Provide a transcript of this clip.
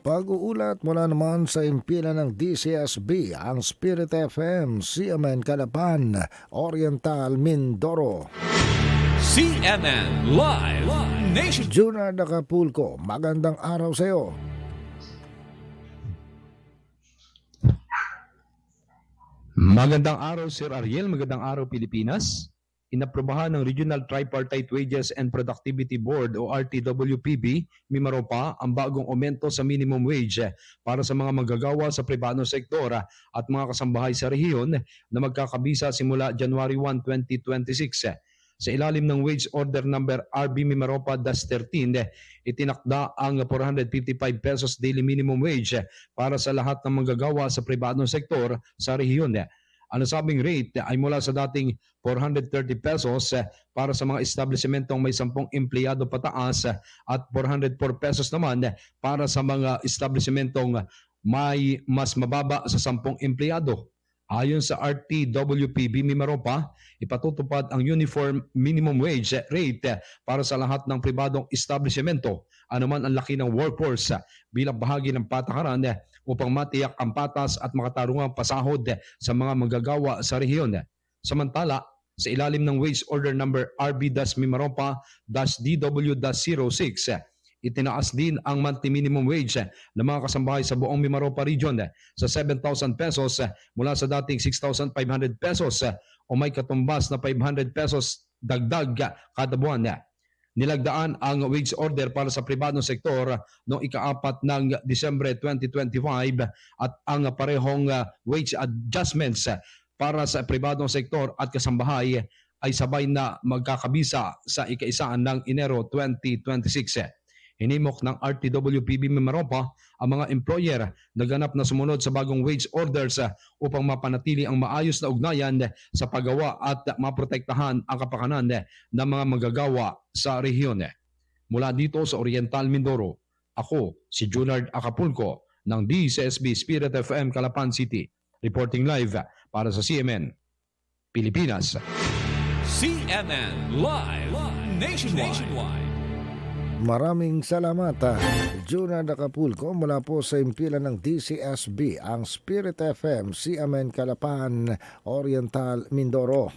Pag-uulat mula naman sa impila ng DCSB, ang Spirit FM, CMN Calapan, Oriental Mindoro. CNN Live Nation. Junard Acapulco, magandang araw sa iyo. Magandang araw Sir Ariel, magandang araw Pilipinas. Inaprubahan ng Regional Tripartite Wages and Productivity Board o RTWPB, Mimaropa, ang bagong aumento sa minimum wage para sa mga manggagawa sa pribadong sektor at mga kasambahay sa rehiyon na magkakabisa simula January 1, 2026. Sa ilalim ng Wage Order Number RB Mimaropa-13, itinakda ang 455 pesos daily minimum wage para sa lahat ng manggagawa sa pribadong sektor sa rehiyon. Ang nasabing rate ay mula sa dating 430 pesos para sa mga establishmentong may 10 empleyado pataas at 404 pesos naman para sa mga establishmentong may mas mababa sa 10 empleyado. Ayon sa RTWPB Mimaropa, ipatutupad ang uniform minimum wage rate para sa lahat ng pribadong establishmento, anuman ang laki ng workforce, bilang bahagi ng patakaran upang matiyak ang patas at makatarungang pasahod sa mga manggagawa sa rehiyon. Samantala, sa ilalim ng Wage Order Number RB-Mimaropa-DW-06, itinaas din ang monthly minimum wage ng mga kasambahay sa buong Mimaropa region sa 7,000 pesos mula sa dating 6,500 pesos o may katumbas na 500 pesos dagdag kada buwan. Nilagdaan ang wage order para sa pribadong sektor noong ika-4 ng Disyembre 2025 at ang parehong wage adjustments para sa pribadong sektor at kasambahay ay sabay na magkakabisa sa ika-1 ng Enero 2026. Hinimok ng RTWPB Mimaropa ang mga employer na ganap na sumunod sa bagong wage orders upang mapanatili ang maayos na ugnayan sa paggawa at maprotektahan ang kapakanan ng mga manggagawa sa rehiyon. Mula dito sa Oriental Mindoro, ako si Junard Acapulco ng DCSB Spirit FM Calapan City, reporting live para sa CMN Pilipinas. CNN Live Nationwide. Maraming salamat, Junard Acapulco, mula po sa impila ng DCSB, ang Spirit FM, CMN Calapan, Oriental Mindoro.